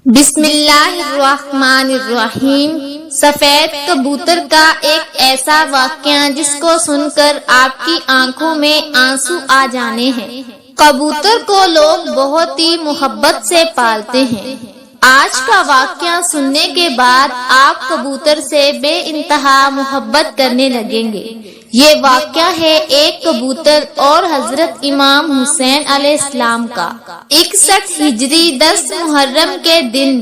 بسم اللہ الرحمن الرحیم۔ سفید کبوتر کا ایک ایسا واقعہ جس کو سن کر آپ کی آنکھوں میں آنسو آ جانے ہیں۔ کبوتر کو لوگ بہت ہی محبت سے پالتے ہیں۔ آج کا واقعہ سننے کے بعد آپ کبوتر سے بے انتہا محبت کرنے لگیں گے۔ یہ واقعہ ہے ایک کبوتر اور حضرت امام حسین علیہ السلام کا۔ 61 ہجری 10 محرم کے دن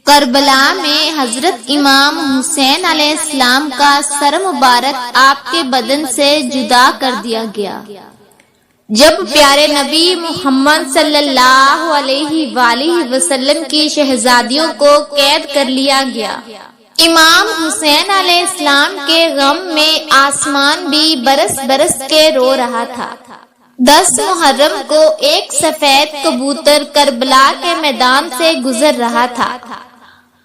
کربلا میں حضرت امام حسین علیہ السلام کا سر مبارک آپ کے بدن سے جدا کر دیا گیا۔ جب پیارے نبی محمد صلی اللہ علیہ وآلہ وسلم کی شہزادیوں کو قید کر لیا گیا، امام حسین علیہ السلام کے غم میں آسمان بھی برس برس کے رو رہا تھا۔ 10 محرم کو ایک سفید کبوتر کربلا کے میدان سے گزر رہا تھا۔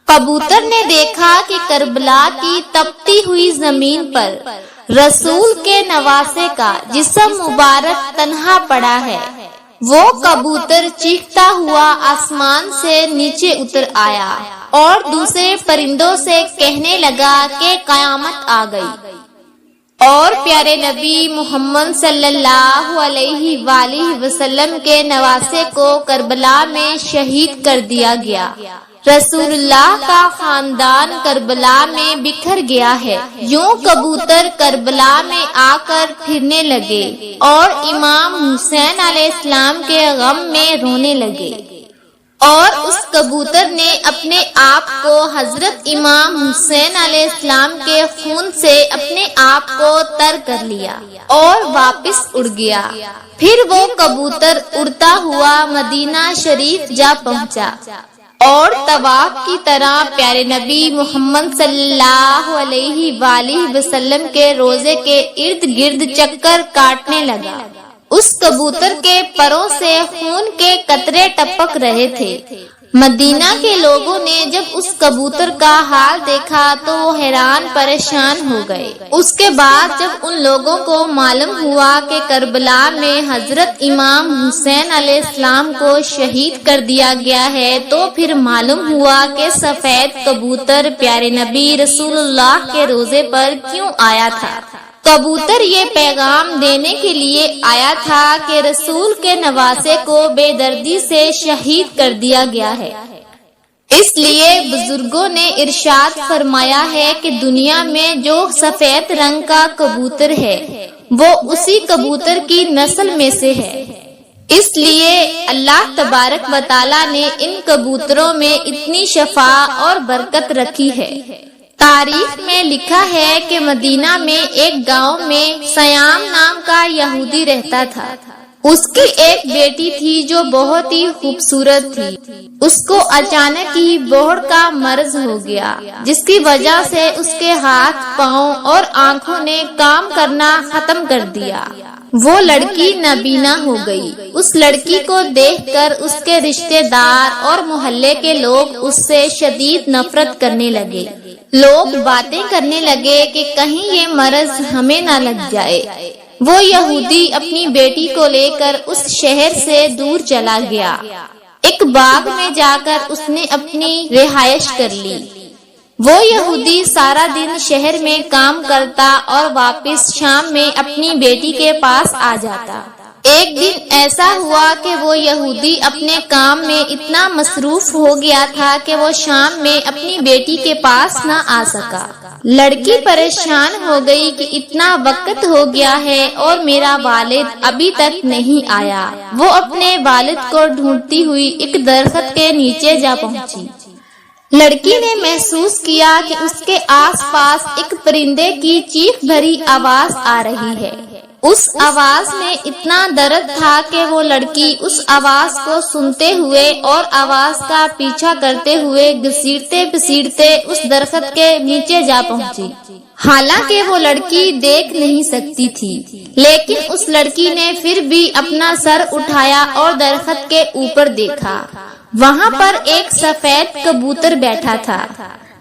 کبوتر نے دیکھا کہ کربلا کی تپتی ہوئی زمین پر رسول کے نواسے کا جسم مبارک تنہا پڑا ہے۔ وہ کبوتر چیختا ہوا آسمان سے نیچے اتر آیا اور دوسرے پرندوں سے کہنے لگا کہ قیامت آ گئی اور پیارے نبی محمد صلی اللہ علیہ وآلہ وسلم کے نواسے کو کربلا میں شہید کر دیا گیا۔ رسول اللہ کا خاندان کربلا میں بکھر گیا ہے۔ یوں کبوتر کربلا میں آ کر پھرنے لگے اور امام حسین علیہ السلام کے غم میں رونے لگے، اور اس کبوتر نے اپنے آپ کو حضرت امام حسین علیہ السلام کے خون سے اپنے آپ کو تر کر لیا اور واپس اڑ گیا۔ پھر وہ کبوتر اڑتا ہوا مدینہ شریف جا پہنچا اور طواف کی طرح پیارے نبی محمد صلی اللہ علیہ وآلہ وسلم کے روضے کے ارد گرد چکر کاٹنے لگا۔ اس کبوتر کے پروں سے خون کے قطرے ٹپک رہے تھے۔ مدینہ کے لوگوں نے جب اس کبوتر کا حال دیکھا تو وہ حیران پریشان ہو گئے۔ اس کے بعد جب ان لوگوں کو معلوم ہوا کہ کربلا میں حضرت امام حسین علیہ السلام کو شہید کر دیا گیا ہے تو پھر معلوم ہوا کہ سفید کبوتر پیارے نبی رسول اللہ کے روضے پر کیوں آیا تھا۔ کبوتر یہ پیغام دینے کے لیے آیا تھا کہ رسول کے نواسے کو بے دردی سے شہید کر دیا گیا ہے۔ اس لیے بزرگوں نے ارشاد فرمایا ہے کہ دنیا میں جو سفید رنگ کا کبوتر ہے وہ اسی کبوتر کی نسل میں سے ہے۔ اس لیے اللہ تبارک و تعالی نے ان کبوتروں میں اتنی شفا اور برکت رکھی ہے۔ تاریخ میں لکھا ہے کہ مدینہ میں ایک گاؤں میں سیام نام کا یہودی رہتا تھا۔ اس کی ایک بیٹی تھی جو بہت ہی خوبصورت تھی۔ اس کو اچانک ہی بوڑھ کا مرض ہو گیا، جس کی وجہ سے اس کے ہاتھ، پاؤں اور آنکھوں نے کام کرنا ختم کر دیا۔ وہ لڑکی نابینا ہو گئی۔ اس لڑکی کو دیکھ کر اس کے رشتہ دار اور محلے کے لوگ اس سے شدید نفرت کرنے لگے۔ لوگ باتیں کرنے لگے کہ کہیں یہ مرض ہمیں نہ لگ جائے۔ وہ یہودی اپنی بیٹی کو لے کر اس شہر سے دور چلا گیا۔ ایک باغ میں جا کر اس نے اپنی رہائش کر لی۔ وہ یہودی سارا دن شہر میں کام کرتا اور واپس شام میں اپنی بیٹی کے پاس آ جاتا۔ ایک دن ایسا ہوا کہ وہ یہودی اپنے کام میں اتنا مصروف ہو گیا تھا کہ وہ شام میں اپنی بیٹی کے پاس نہ آ سکا۔ لڑکی پریشان ہو گئی کہ اتنا وقت ہو گیا ہے اور میرا والد ابھی تک نہیں آیا۔ وہ اپنے والد کو ڈھونڈتی ہوئی ایک درخت کے نیچے جا پہنچی۔ لڑکی نے محسوس کیا کہ اس کے آس پاس ایک پرندے کی چیخ بھری آواز آ رہی ہے۔ اس آواز میں اتنا درد تھا کہ وہ لڑکی اس آواز کو سنتے ہوئے اور آواز کا پیچھا کرتے ہوئے گھسیٹتے پھسیٹتے اس درخت کے نیچے جا پہنچی۔ حالانکہ وہ لڑکی دیکھ نہیں سکتی تھی، لیکن اس لڑکی نے پھر بھی اپنا سر اٹھایا اور درخت کے اوپر دیکھا۔ وہاں پر ایک سفید کبوتر بیٹھا تھا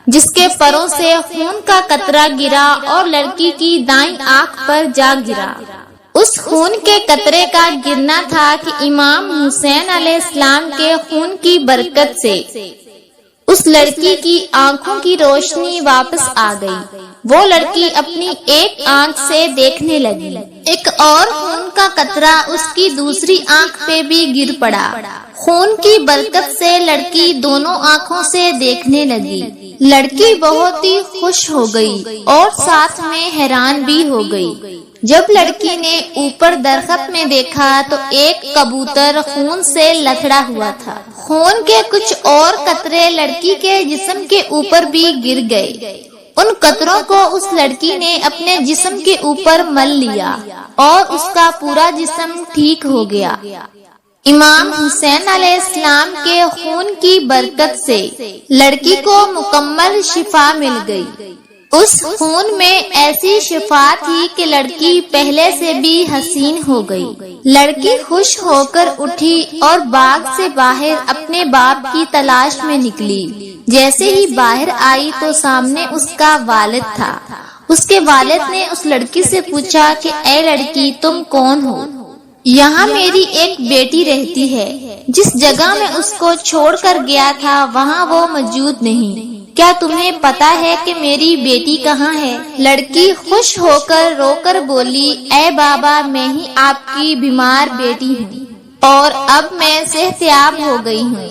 جس کے پروں سے خون کا قطرہ گرا اور لڑکی کی دائیں آنکھ پر جا گرا۔ اس خون کے قطرے کا گرنا تھا کہ امام حسین علیہ السلام کے خون کی برکت سے اس لڑکی کی آنکھوں کی روشنی واپس آ گئی۔ وہ لڑکی اپنی ایک آنکھ سے دیکھنے لگی، ایک اور خون کا قطرہ اس کی دوسری آنکھ پہ بھی گر پڑا۔ خون کی برکت سے لڑکی دونوں آنکھوں سے دیکھنے لگی۔ لڑکی بہت ہی خوش ہو گئی اور ساتھ میں حیران بھی ہو گئی۔ جب لڑکی نے اوپر درخت میں دیکھا تو ایک کبوتر خون سے لتھڑا ہوا تھا۔ خون کے کچھ اور قطرے لڑکی کے جسم کے اوپر بھی گر گئے۔ ان قطروں کو اس لڑکی نے اپنے جسم کے اوپر مل لیا اور اس کا پورا جسم ٹھیک ہو گیا۔ امام حسین علیہ السلام کے خون کی برکت سے لڑکی کو مکمل شفا مل گئی۔ اس خون میں ایسی شفا تھی کہ لڑکی پہلے سے بھی حسین ہو گئی۔ لڑکی خوش ہو کر اٹھی اور باغ سے باہر اپنے باپ کی تلاش میں نکلی۔ جیسے ہی باہر آئی تو سامنے اس کا والد تھا۔ اس کے والد نے اس لڑکی سے پوچھا کہ اے لڑکی، تم کون ہو؟ یہاں میری ایک بیٹی رہتی ہے، جس جگہ میں اس کو چھوڑ کر گیا تھا وہاں وہ موجود نہیں۔ کیا تمہیں پتا ہے کہ میری بیٹی کہاں ہے؟ لڑکی خوش ہو کر رو کر بولی، اے بابا، میں ہی آپ کی بیمار بیٹی ہوں اور اب میں صحت یاب ہو گئی ہوں۔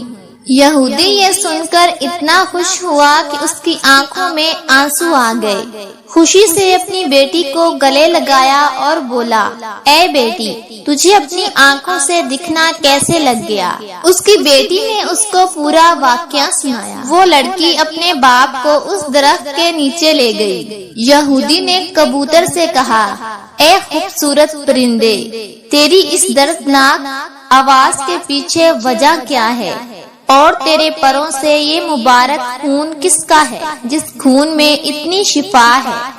یہودی یہ سن کر اتنا خوش ہوا کہ اس کی آنکھوں میں آنسو آ گئے۔ خوشی سے اپنی بیٹی کو گلے لگایا اور بولا، اے بیٹی، تجھے اپنی آنکھوں سے دکھنا کیسے لگ گیا؟ اس کی بیٹی نے اس کو پورا واقعہ سنایا۔ وہ لڑکی اپنے باپ کو اس درخت کے نیچے لے گئی۔ یہودی نے کبوتر سے کہا، اے خوبصورت پرندے، تیری اس دردناک آواز کے پیچھے وجہ کیا ہے؟ اور تیرے پروں سے یہ مبارک خون کس کا ہے جس خون میں اتنی شفا ہے؟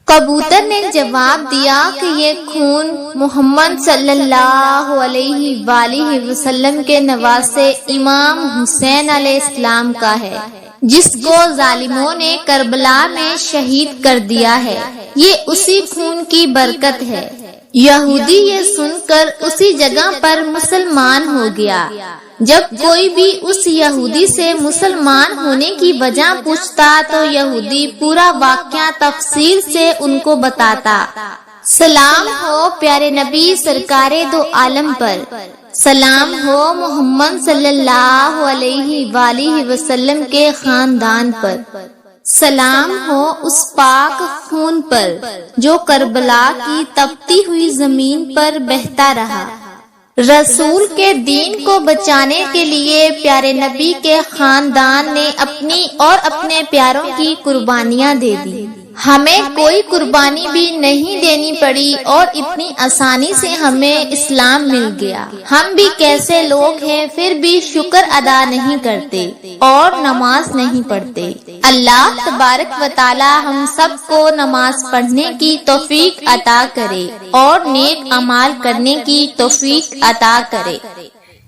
کبوتر نے جواب دیا کہ یہ خون محمد صلی اللہ علیہ وآلہ وسلم کے نواسے امام حسین علیہ السلام کا ہے، جس کو ظالموں نے کربلا میں شہید کر دیا ہے۔ یہ اسی خون کی برکت ہے۔ یہودی یہ سن کر اسی جگہ پر مسلمان ہو گیا۔ جب کوئی بھی اس یہودی سے مسلمان ہونے کی وجہ پوچھتا تو یہودی پورا واقعہ تفصیل سے ان کو بتاتا۔ سلام ہو پیارے نبی سرکار دو عالم پر، سلام ہو محمد صلی اللہ علیہ وآلہ وسلم کے خاندان پر، سلام ہو اس پاک خون پر جو کربلا کی تپتی ہوئی زمین پر بہتا رہا۔ رسول کے دین کو بچانے کے لیے پیارے نبی کے خاندان نے اپنی اور اپنے پیاروں کی قربانیاں دے دی۔ ہمیں کوئی قربانی بھی نہیں دینی پڑی اور اتنی آسانی سے ہمیں اسلام مل گیا۔ ہم بھی کیسے لوگ ہیں پھر بھی شکر ادا نہیں کرتے اور نماز نہیں پڑھتے۔ اللہ تبارک و تعالی ہم سب کو نماز پڑھنے کی توفیق عطا کرے اور نیک اعمال کرنے کی توفیق عطا کرے۔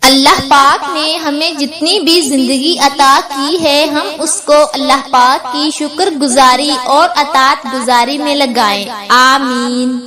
اللہ پاک نے ہمیں جتنی بھی زندگی عطا کی ہے ہم اس کو اللہ پاک کی شکر گزاری اور اطاعت گزاری میں لگائیں۔ آمین۔